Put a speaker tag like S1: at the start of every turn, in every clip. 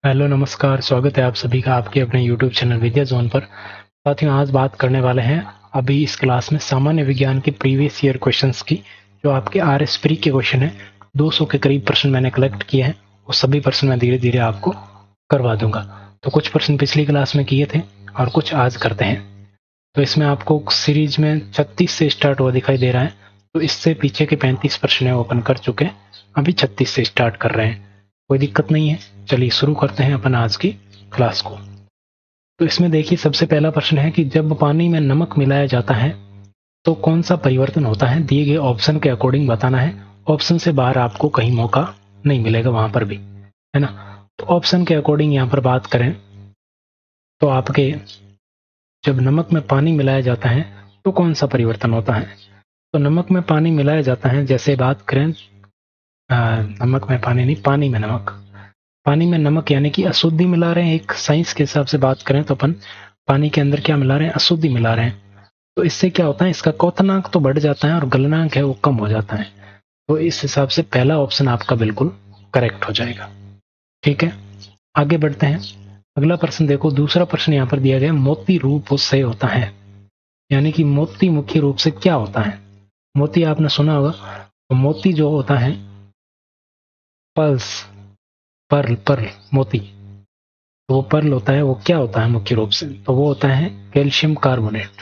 S1: Hello नमस्कार, स्वागत है आप सभी का आपके अपने यूट्यूब चैनल विद्या जोन पर। साथियों, आज बात करने वाले हैं अभी इस क्लास में सामान्य विज्ञान के प्रीवियस ईयर क्वेश्चंस की। जो आपके आरएस प्री के क्वेश्चन है, 200 के करीब प्रश्न मैंने कलेक्ट किए हैं। वो सभी प्रश्न मैं धीरे धीरे आपको करवा दूंगा। तो कुछ प्रश्न पिछली क्लास में किए थे और कुछ आज करते हैं। तो इसमें आपको सीरीज में 36 से स्टार्ट हुआ दिखाई दे रहा है। तो इससे पीछे के 35 प्रश्न है ओपन कर चुके हैं, अभी 36 से स्टार्ट कर रहे हैं। कोई दिक्कत नहीं है। चलिए शुरू करते हैं अपन आज की क्लास को। तो इसमें देखिए, सबसे पहला प्रश्न है कि जब पानी में नमक मिलाया जाता है तो कौन सा परिवर्तन होता है। दिए गए ऑप्शन के अकॉर्डिंग बताना है। ऑप्शन से बाहर आपको कहीं मौका नहीं मिलेगा, वहां पर भी है ना। तो ऑप्शन के अकॉर्डिंग यहाँ पर बात करें तो आपके जब नमक में पानी मिलाया जाता है तो कौन सा परिवर्तन होता है। तो नमक में पानी मिलाया जाता है, जैसे बात करें नमक में पानी नहीं, पानी में नमक। पानी में नमक यानी कि अशुद्धि मिला रहे हैं। एक साइंस के हिसाब से बात करें तो अपन पानी के अंदर क्या मिला रहे हैं, अशुद्धि मिला रहे हैं। तो इससे क्या होता है, इसका क्वथनांक तो बढ़ जाता है और गलनांक है वो कम हो जाता है। तो इस हिसाब से पहला ऑप्शन आपका बिल्कुल करेक्ट हो जाएगा। ठीक है, आगे बढ़ते हैं। अगला प्रश्न देखो, दूसरा प्रश्न यहाँ पर दिया गया, मोती रूप से होता है। यानी कि मोती मुख्य रूप से क्या होता है। मोती आपने सुना होगा। तो मोती जो होता है, पल्स, पर्ल पर्ल मोती, तो वो पर्ल होता है, वो क्या होता है मुख्य रूप से, तो वो होता है कैल्शियम कार्बोनेट।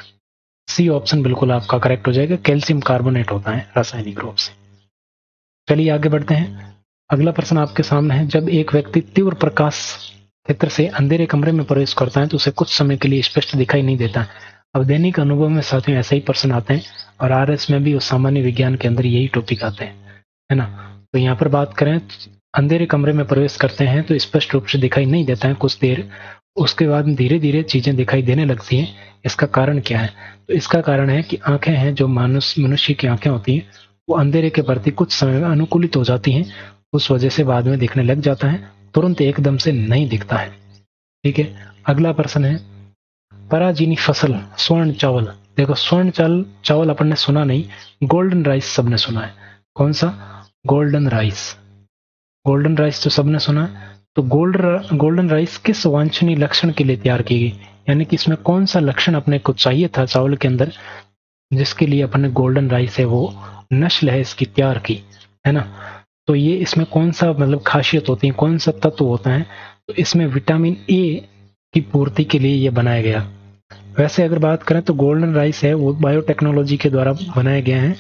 S1: सी ऑप्शन बिल्कुल आपका करेक्ट हो जाएगा, कैल्शियम कार्बोनेट होता है रासायनिक रूप से। चलिए आगे बढ़ते हैं। अगला प्रश्न आपके सामने है, जब एक व्यक्ति तीव्र प्रकाश क्षेत्र से अंधेरे कमरे में प्रवेश करता है तो उसे कुछ समय के लिए स्पष्ट दिखाई नहीं देता। अब दैनिक अनुभव में साथियों ऐसे ही प्रश्न आते हैं, और आरएस में भी और सामान्य विज्ञान के अंदर यही टॉपिक आते हैं, है ना। तो यहाँ पर बात करें, अंधेरे कमरे में प्रवेश करते हैं तो स्पष्ट रूप से दिखाई नहीं देता है कुछ देर, उसके बाद धीरे धीरे चीजें दिखाई देने लगती हैं। इसका कारण क्या है। तो इसका कारण है कि आंखें हैं, जो मनुष्य की आंखें होती हैं, वो अंधेरे के प्रति कुछ समय में अनुकूलित हो जाती हैं। उस वजह से बाद में दिखने लग जाता है, तुरंत एकदम से नहीं दिखता है। ठीक है, अगला प्रश्न है, पराजीनी फसल स्वर्ण चावल। देखो, स्वर्ण चावल अपन ने सुना नहीं, गोल्डन राइस सबने सुना है। कौन सा, गोल्डन राइस। गोल्डन राइस तो सबने सुना है। तो गोल्डन राइस किस वांछनीय लक्षण के लिए तैयार की गई, यानी कि इसमें कौन सा लक्षण अपने को चाहिए था चावल के अंदर, जिसके लिए अपन ने गोल्डन राइस है वो नस्ल है इसकी तैयार की, है ना। तो ये इसमें कौन सा मतलब खासियत होती है, कौन सा तत्व होता है। तो इसमें विटामिन ए की पूर्ति के लिए ये बनाया गया। वैसे अगर बात करें तो गोल्डन राइस है वो बायोटेक्नोलॉजी के द्वारा बनाया गया है,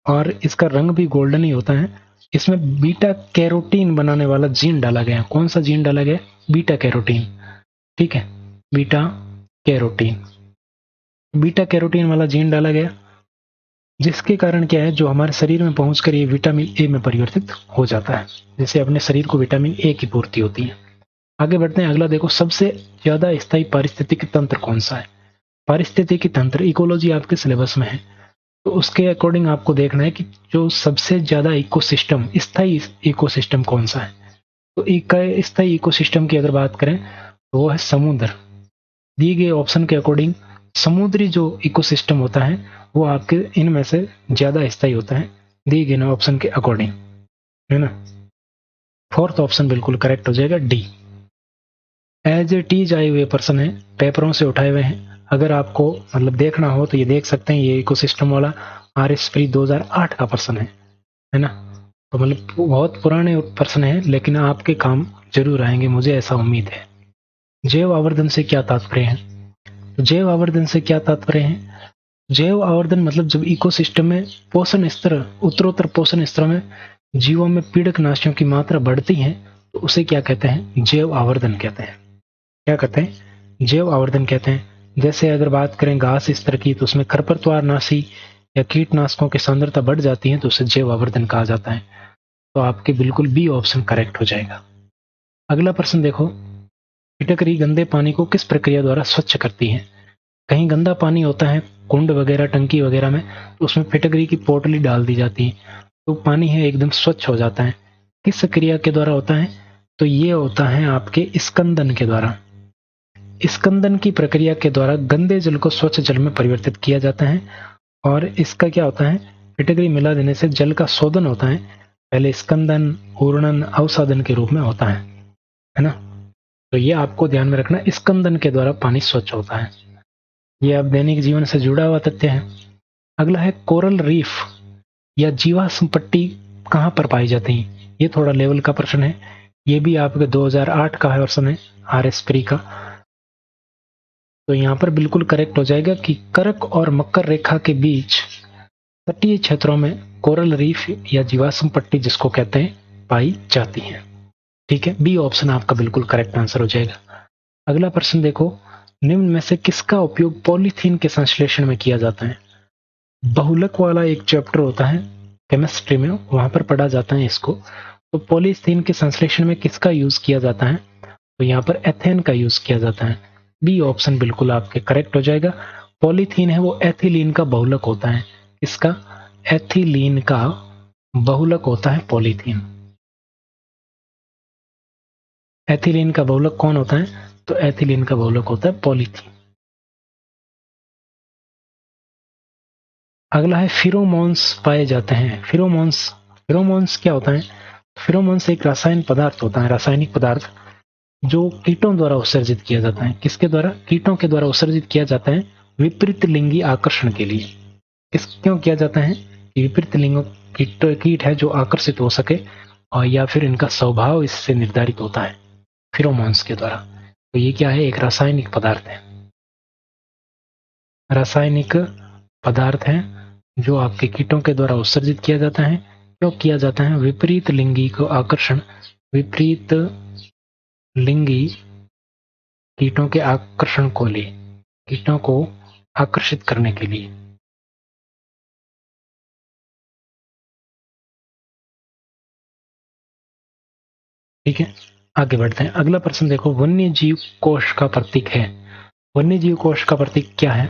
S1: और इसका रंग भी गोल्डन ही होता है। इसमें बीटा कैरोटीन बनाने वाला जीन डाला गया है। कौन सा जीन डाला गया, बीटा कैरोटीन। ठीक है, बीटा कैरोटीन, बीटा कैरोटीन वाला जीन डाला गया, जिसके कारण क्या है, जो हमारे शरीर में पहुंचकर ये विटामिन ए में परिवर्तित हो जाता है, जिससे अपने शरीर को विटामिन ए की पूर्ति होती है। आगे बढ़ते हैं। अगला देखो, सबसे ज्यादा स्थायी पारिस्थितिकी तंत्र कौन सा है। पारिस्थितिकी तंत्र, इकोलॉजी आपके सिलेबस में है, तो उसके अकॉर्डिंग आपको देखना है कि जो सबसे ज्यादा इकोसिस्टम, स्थायी इकोसिस्टम कौन सा है। तो एक स्थायी इकोसिस्टम की अगर बात करें तो वो है समुद्र। दिए गए ऑप्शन के अकॉर्डिंग समुद्री जो इकोसिस्टम होता है वो आपके इनमें से ज्यादा स्थायी होता है, दिए गए ना ऑप्शन के अकॉर्डिंग, है ना। फोर्थ ऑप्शन बिल्कुल करेक्ट हो जाएगा, डी। एज ए टीज आए हुए पर्सन है, पेपरों से उठाए हुए हैं। अगर आपको मतलब देखना हो तो ये देख सकते हैं, ये इकोसिस्टम वाला आरएस प्री 2008 का पर्सन है ना। तो मतलब बहुत पुराने पर्सन है, लेकिन आपके काम जरूर आएंगे, मुझे ऐसा उम्मीद है। जैव आवर्धन से क्या तात्पर्य है। तो जैव आवर्धन से क्या तात्पर्य है, जैव आवर्धन मतलब जब इकोसिस्टम में पोषण स्तर, उत्तरोत्तर पोषण स्तर में जीवों में पीड़क नाशियों की मात्रा बढ़ती है तो उसे क्या कहते हैं, जैव आवर्धन कहते हैं। क्या कहते हैं, जैव आवर्धन कहते हैं। जैसे अगर बात करें घास स्तर की, तो उसमें खरपतवार नाशी या कीटनाशकों की सांद्रता बढ़ जाती है तो उसे जैव आवर्धन कहा जाता है। तो आपके बिल्कुल बी ऑप्शन करेक्ट हो जाएगा। अगला प्रश्न देखो, फिटकरी गंदे पानी को किस प्रक्रिया द्वारा स्वच्छ करती है। कहीं गंदा पानी होता है कुंड वगैरह, टंकी वगैरह में, तो उसमें फिटकरी की पोटली डाल दी जाती है, तो पानी है एकदम स्वच्छ हो जाता है। किस क्रिया के द्वारा होता है, तो ये होता है आपके स्कंदन के द्वारा। स्कंदन की प्रक्रिया के द्वारा गंदे जल को स्वच्छ जल में परिवर्तित किया जाता है। और इसका क्या होता है, फिटकरी मिला देने से जल का शोधन होता है। पहले स्कंदन, ऊर्णन, अवसादन के रूप में होता है ना। तो ये आपको ध्यान में रखना, स्कंदन के द्वारा पानी स्वच्छ होता है। ये अब दैनिक जीवन से जुड़ा हुआ तथ्य है। अगला है कोरल रीफ या जीवाश्म पट्टी कहाँ पर पाई जाती है। ये थोड़ा लेवल का प्रश्न है। ये भी आपके 2008 का है वर्षन है आरएस प्री का। तो यहाँ पर बिल्कुल करेक्ट हो जाएगा कि कर्क और मकर रेखा के बीच तटीय क्षेत्रों में कोरल रीफ या जीवाश्म पट्टी जिसको कहते हैं पाई जाती है। ठीक है, बी ऑप्शन आपका बिल्कुल करेक्ट आंसर हो जाएगा। अगला प्रश्न देखो, निम्न में से किसका उपयोग पॉलीथीन के संश्लेषण में किया जाता है। बहुलक वाला एक चैप्टर होता है केमिस्ट्री में, वहां पर पढ़ा जाता है इसको। तो पॉलीथीन के संश्लेषण में किसका यूज किया जाता है, तो यहाँ पर एथेन का यूज किया जाता है। बी ऑप्शन बिल्कुल आपके करेक्ट हो जाएगा। पॉलीथीन है वो एथिलीन का बहुलक होता है। इसका एथिलीन का बहुलक होता है पॉलीथीन। एथिलीन का बहुलक कौन होता है, तो एथिलीन का बहुलक होता है पॉलीथीन। अगला है फिरोमोन्स पाए जाते हैं। फिरोमोन्स क्या होता है, फिरोमोन्स एक रासायनिक पदार्थ होता है, रासायनिक पदार्थ जो कीटों द्वारा उत्सर्जित किया जाता है। किसके द्वारा, कीटों के द्वारा उत्सर्जित किया जाता है विपरीत लिंगी आकर्षण के लिए। क्यों किया जाता है कि विपरीत लिंग कीट है जो आकर्षित हो सके, और या फिर इनका स्वभाव इससे निर्धारित होता है फिरोमोन्स के द्वारा। तो ये क्या है, एक रासायनिक पदार्थ है, रासायनिक पदार्थ है जो आपके कीटों के द्वारा उत्सर्जित किया जाता है। क्यों किया जाता है, विपरीत लिंगी को आकर्षण, विपरीत लिंगी कीटों के आकर्षण को लिए, कीटों को आकर्षित करने के लिए। ठीक है, आगे बढ़ते हैं। अगला प्रश्न देखो, वन्य जीव कोश का प्रतीक है। वन्य जीव कोश का प्रतीक क्या है,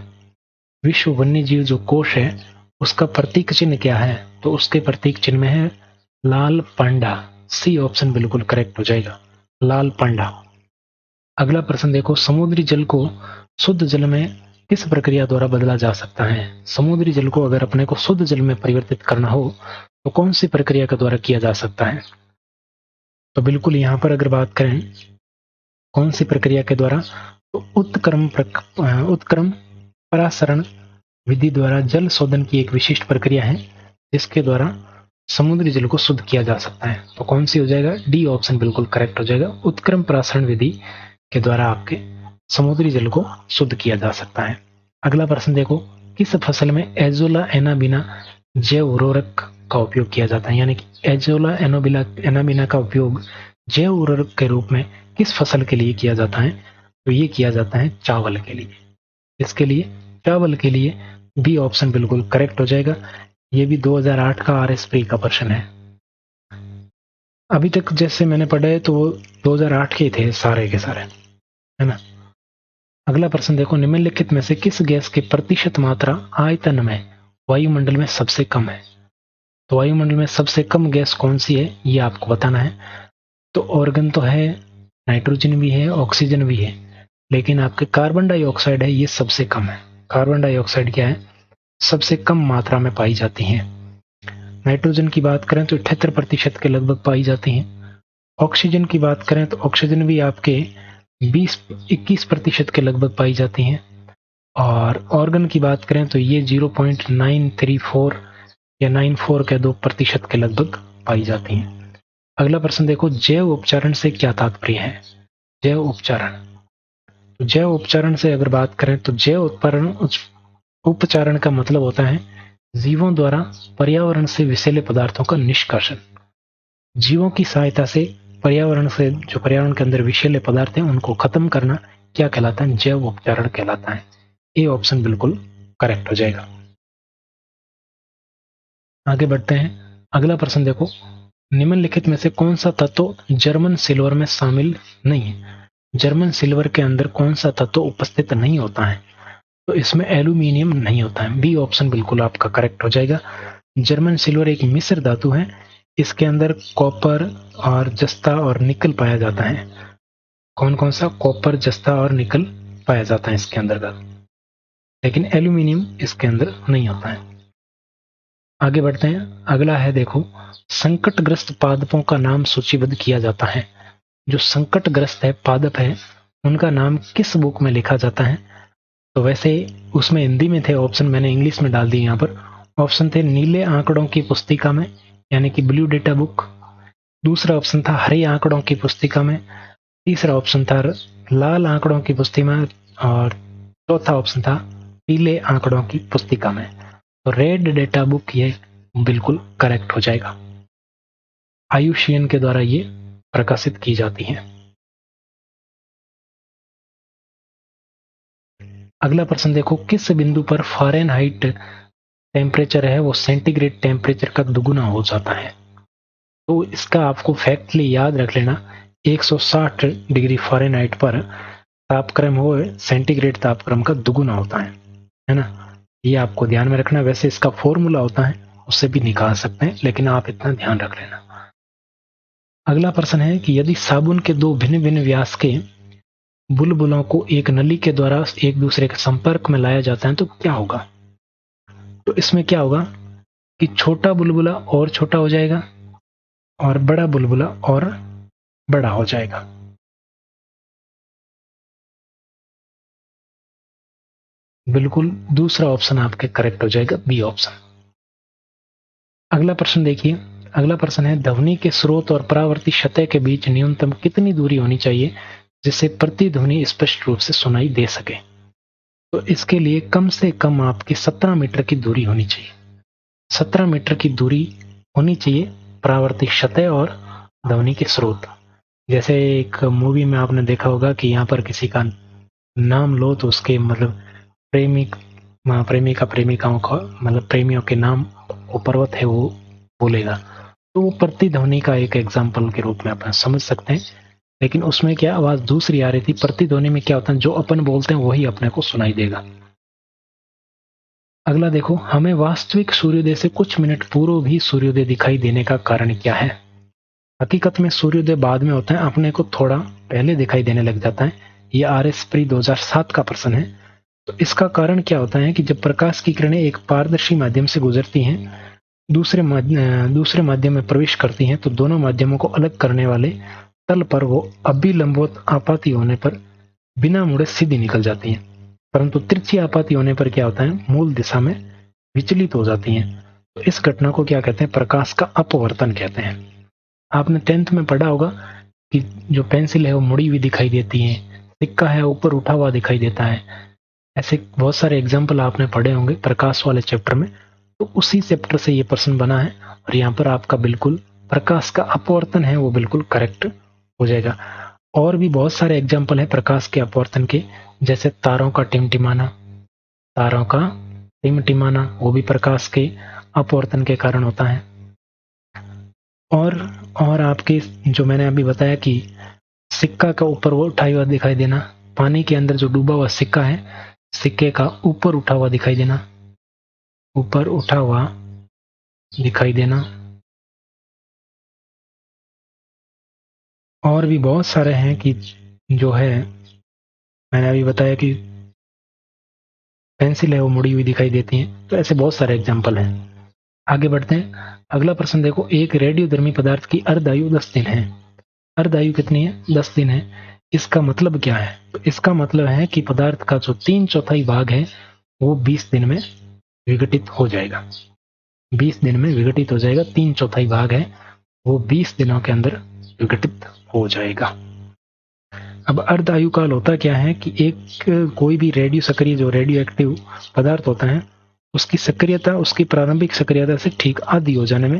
S1: विश्व वन्य जीव जो कोश है उसका प्रतीक चिन्ह क्या है, तो उसके प्रतीक चिन्ह में है लाल पांडा। सी ऑप्शन बिल्कुल करेक्ट हो जाएगा, लाल पांडा। अगला प्रश्न देखो, समुद्री जल को शुद्ध जल में किस प्रक्रिया द्वारा बदला जा सकता है। समुद्री जल को अगर अपने को शुद्ध जल में परिवर्तित करना हो तो कौन सी प्रक्रिया के द्वारा किया जा सकता है, तो बिल्कुल यहां पर अगर बात करें कौन सी प्रक्रिया के द्वारा, तो उत्क्रम परासरण विधि द्वारा जल शोधन की एक विशिष्ट प्रक्रिया है जिसके द्वारा समुद्री जल को शुद्ध किया जा सकता है। तो कौन सी हो जाएगा, डी ऑप्शन बिल्कुल करेक्ट हो जाएगा। उत्क्रम परासरण विधि के द्वारा आपके समुद्री जल को शुद्ध किया जा सकता है। अगला प्रश्न देखो, किस फसल में एजोला एनाबिना जैव उर्वरक का उपयोग किया जाता है, यानी कि एजोला एनाबिना का उपयोग जैव उर्वरक के रूप में किस फसल के लिए किया जाता है, तो ये किया जाता है चावल के लिए। इसके लिए, चावल के लिए। बी ऑप्शन बिल्कुल करेक्ट हो जाएगा। ये भी 2008 का आरएस प्री का प्रश्न है। अभी तक जैसे मैंने पढ़े तो वो 2008 के थे सारे के सारे, है ना। अगला प्रश्न देखो, निम्नलिखित में से किस गैस की प्रतिशत मात्रा आयतन में वायुमंडल में सबसे कम है। तो वायुमंडल में सबसे कम गैस कौन सी है ये आपको बताना है। तो ऑर्गन तो है, नाइट्रोजन भी है, ऑक्सीजन भी है, लेकिन आपके कार्बन डाइऑक्साइड है ये सबसे कम है। कार्बन डाइऑक्साइड क्या है, सबसे कम मात्रा में पाई जाती है। नाइट्रोजन की बात करें तो 78% के लगभग पाई जाती है। ऑक्सीजन की बात करें तो ऑक्सीजन भी आपके 21% के लगभग पाई जाती है। और ऑर्गन की बात करें तो ये 0.934 या 94 के 2% के लगभग पाई जाती हैं। अगला प्रश्न देखो, जैव उपचारण से क्या तात्पर्य है। जैव उपचारण, तो जैव उपचारण से अगर बात करें तो जैव उपचारण का मतलब होता है जीवों द्वारा पर्यावरण से विषैले पदार्थों का निष्कासन। जीवों की सहायता से पर्यावरण से जो पर्यावरण के अंदर विषैले पदार्थ हैं उनको खत्म करना क्या कहलाता है, जैव उपचारण कहलाता है। ए ऑप्शन बिल्कुल करेक्ट हो जाएगा। आगे बढ़ते हैं। अगला प्रश्न देखो, निम्नलिखित में से कौन सा तत्व जर्मन सिल्वर में शामिल नहीं है। जर्मन सिल्वर के अंदर कौन सा तत्व उपस्थित नहीं होता है, तो इसमें एल्यूमिनियम नहीं होता है। बी ऑप्शन बिल्कुल आपका करेक्ट हो जाएगा। जर्मन सिल्वर एक मिश्र धातु है, इसके अंदर कॉपर और जस्ता और निकल पाया जाता है। कौन कौन सा, कॉपर, जस्ता और निकल पाया जाता है इसके अंदर, लेकिन एल्यूमिनियम इसके अंदर नहीं होता है। आगे बढ़ते हैं। अगला है देखो, संकटग्रस्त पादपों का नाम सूचीबद्ध किया जाता है। जो संकटग्रस्त है पादप है उनका नाम किस बुक में लिखा जाता है? तो वैसे उसमें हिंदी में थे ऑप्शन, मैंने इंग्लिश में डाल दिए यहाँ पर। ऑप्शन थे नीले आंकड़ों की पुस्तिका में, यानी कि ब्लू डेटा बुक। दूसरा ऑप्शन था हरे आंकड़ों की पुस्तिका में। तीसरा ऑप्शन था लाल आंकड़ों की पुस्तिका में। और चौथा ऑप्शन था पीले आंकड़ों की पुस्तिका में। तो रेड डेटा बुक ये बिल्कुल करेक्ट हो जाएगा। आयुष्यन के द्वारा ये प्रकाशित की जाती है। अगला प्रश्न देखो, किस बिंदु पर फ़ारेनहाइट टेम्परेचर है वो सेंटीग्रेड टेम्परेचर का दुगुना हो जाता है? तो इसका आपको फैक्टली याद रख लेना, 160 डिग्री फ़ारेनहाइट पर तापक्रम हो सेंटीग्रेड तापक्रम का दुगुना होता है ना? ये आपको ध्यान में रखना। वैसे इसका फॉर्मूला होता है, उससे भी निकाल सकते हैं, लेकिन आप इतना ध्यान रख लेना। अगला प्रश्न है कि यदि साबुन के दो भिन्न भिन्न व्यास के बुलबुलों को एक नली के द्वारा एक दूसरे के संपर्क में लाया जाता है तो क्या होगा? तो इसमें क्या होगा कि छोटा बुलबुला और छोटा हो जाएगा और बड़ा बुलबुला और बड़ा हो जाएगा। बिल्कुल दूसरा ऑप्शन आपके करेक्ट हो जाएगा, बी ऑप्शन। अगला प्रश्न देखिए। अगला प्रश्न है ध्वनि के स्रोत और परावर्ती सतह के बीच न्यूनतम कितनी दूरी होनी चाहिए जिससे प्रतिध्वनि स्पष्ट रूप से सुनाई दे सके? तो इसके लिए कम से कम आपकी 17 मीटर की दूरी होनी चाहिए। 17 मीटर की दूरी होनी चाहिए परावर्तिक सतह और ध्वनि के स्रोत। जैसे एक मूवी में आपने देखा होगा कि यहाँ पर किसी का नाम लो तो उसके मतलब प्रेमिका प्रेमिकाओं का मतलब प्रेमियों के नाम वो पर्वत है वो बोलेगा, तो वो प्रतिध्वनि का एक एग्जाम्पल के रूप में अपन समझ सकते हैं। लेकिन उसमें क्या आवाज दूसरी आ रही थी। प्रतिध्वनि में क्या होता है, जो अपन बोलते हैं वही अपने को सुनाई देगा। अगला देखो, हमें वास्तविक सूर्योदय से कुछ मिनट पूर्व भी सूर्योदय दिखाई देने का कारण क्या है? हकीकत में सूर्योदय बाद में होता है, अपने को थोड़ा पहले दिखाई देने लग जाता है। ये RS प्री 2007 का प्रश्न है। तो इसका कारण क्या होता है कि जब प्रकाश की किरणें एक पारदर्शी माध्यम से गुजरती हैं, दूसरे माध्यम में प्रवेश करती हैं, तो दोनों माध्यमों को अलग करने वाले तल पर वो अभिलंबवत आपाती होने पर बिना मुड़े सीधी निकल जाती हैं। परंतु तिरछी आपाती होने पर क्या होता है, मूल दिशा में विचलित हो जाती हैं। तो इस घटना को क्या कहते हैं, प्रकाश का अपवर्तन कहते हैं। आपने 10th में पढ़ा होगा कि जो पेंसिल है वो मुड़ी हुई दिखाई देती है, सिक्का है ऊपर उठा हुआ दिखाई देता है। ऐसे बहुत सारे एग्जाम्पल आपने पढ़े होंगे प्रकाश वाले चैप्टर में। तो उसी चैप्टर से ये प्रश्न बना है और यहाँ पर आपका बिल्कुल प्रकाश का अपवर्तन है वो बिल्कुल करेक्ट हो जाएगा। और भी बहुत सारे एग्जाम्पल है प्रकाश के अपवर्तन के, जैसे तारों का टिमटिमाना वो भी प्रकाश के अपवर्तन के कारण होता है। और आपके जो मैंने अभी बताया कि सिक्का का ऊपर वो उठा हुआ दिखाई देना, पानी के अंदर जो डूबा हुआ सिक्का है, सिक्के का ऊपर उठा हुआ दिखाई देना, ऊपर उठा हुआ दिखाई देना। और भी बहुत सारे हैं कि जो है मैंने अभी बताया कि पेंसिल है वो मुड़ी हुई दिखाई देती है। तो ऐसे बहुत सारे एग्जाम्पल हैं। आगे बढ़ते हैं। अगला प्रश्न देखो, एक रेडियोधर्मी पदार्थ की अर्धायु 10 दिन है। अर्धायु कितनी है, 10 दिन है। इसका मतलब क्या है? तो इसका मतलब है कि पदार्थ का जो 3/4 भाग है वो 20 दिन में विघटित हो जाएगा। 20 दिन में विघटित हो जाएगा। 3/4 भाग है वो 20 दिनों के अंदर विघटित हो जाएगा। अब अर्धायु काल होता क्या है कि एक कोई भी रेडियो सक्रिय जो रेडियो एक्टिव पदार्थ होता है उसकी सक्रियता उसकी प्रारंभिक सक्रियता से ठीक आधी हो जाने में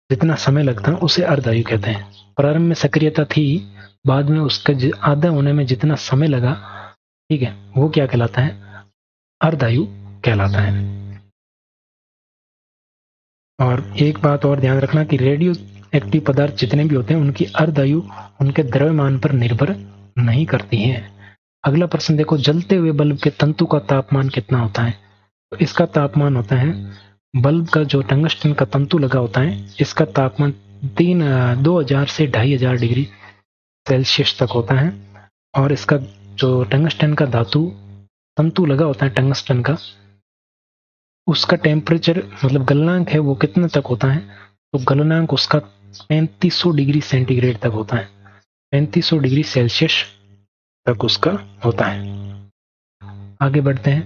S1: जितना समय लगता है उसे अर्धायु कहते हैं। प्रारंभ में सक्रियता थी, बाद में उसका आधा होने में जितना समय लगा, ठीक है, वो क्या कहलाता है, अर्धायु कहलाता है। और एक बात और ध्यान रखना कि रेडियो एक्टिव पदार्थ जितने भी होते हैं उनकी अर्धायु उनके द्रव्यमान पर निर्भर नहीं करती है। अगला प्रश्न देखो, जलते हुए बल्ब के तंतु का तापमान कितना होता है? तो इसका तापमान होता है, बल्ब का जो टंगस्टन का तंतु लगा होता है इसका तापमान 2000 से 2500 डिग्री सेल्सियस तक होता है। और इसका जो टंगस्टन का तंतु लगा होता है टंगस्टन का, उसका टेम्परेचर मतलब गलनांक है वो कितना तक होता है? तो गलनांक उसका 3500 डिग्री सेंटीग्रेड तक होता है। 3500 डिग्री सेल्सियस तक उसका होता है। आगे बढ़ते हैं।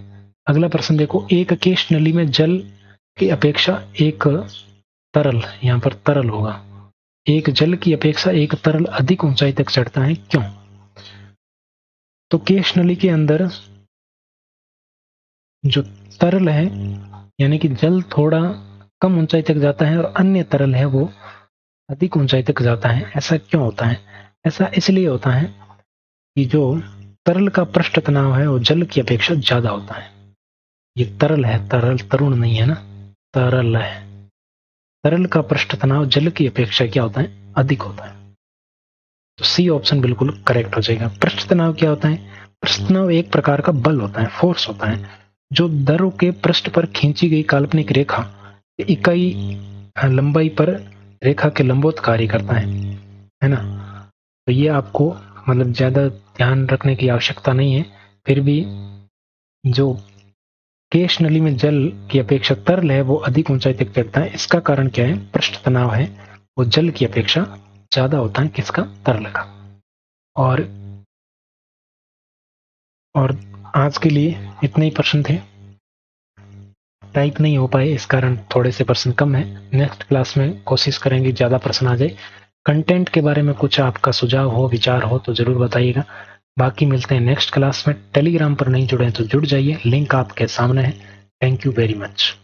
S1: अगला प्रश्न देखो, एक केश नली में जल की अपेक्षा एक तरल, यहाँ पर तरल होगा, एक जल की अपेक्षा एक तरल अधिक ऊंचाई तक चढ़ता है, क्यों? तो केश नली के अंदर जो तरल है यानी कि जल थोड़ा कम ऊंचाई तक जाता है और अन्य तरल है वो अधिक ऊंचाई तक जाता है। ऐसा क्यों होता है? ऐसा इसलिए होता है कि जो तरल का पृष्ठ तनाव है वो जल की अपेक्षा ज्यादा होता है। ये तरल है, तरल तरुण नहीं है ना, तरल है। तरल का पृष्ठ तनाव जल की अपेक्षा क्या होता है? अधिक होता है। तो सी ऑप्शन बिल्कुल करेक्ट हो जाएगा। पृष्ठ तनाव क्या होता है? पृष्ठ तनाव एक प्रकार का बल होता है, फोर्स होता है, जो दरों के पृष्ठ पर खींची गई काल्पनिक रेखा इकाई लंबाई पर रेखा के लंबवत कार्य करता है ना। तो ये आपको मतलब ज्यादा ध्यान रखने की आवश्यकता नहीं है। फिर भी जो केश नली में जल की अपेक्षा तरल है वो अधिक ऊंचाई तक चढ़ता है, इसका कारण क्या है? पृष्ठ तनाव है वो जल की अपेक्षा ज्यादा होता है, किसका? तरल का। और आज के लिए इतने ही प्रश्न थे, टाइप नहीं हो पाए इस कारण थोड़े से प्रश्न कम है। नेक्स्ट क्लास में कोशिश करेंगे ज्यादा प्रश्न आ जाए। कंटेंट के बारे में कुछ आपका सुझाव हो, विचार हो तो जरूर बताइएगा। बाकी मिलते हैं नेक्स्ट क्लास में। टेलीग्राम पर नहीं जुड़े हैं तो जुड़ जाइए, लिंक आपके सामने है। Thank you very much.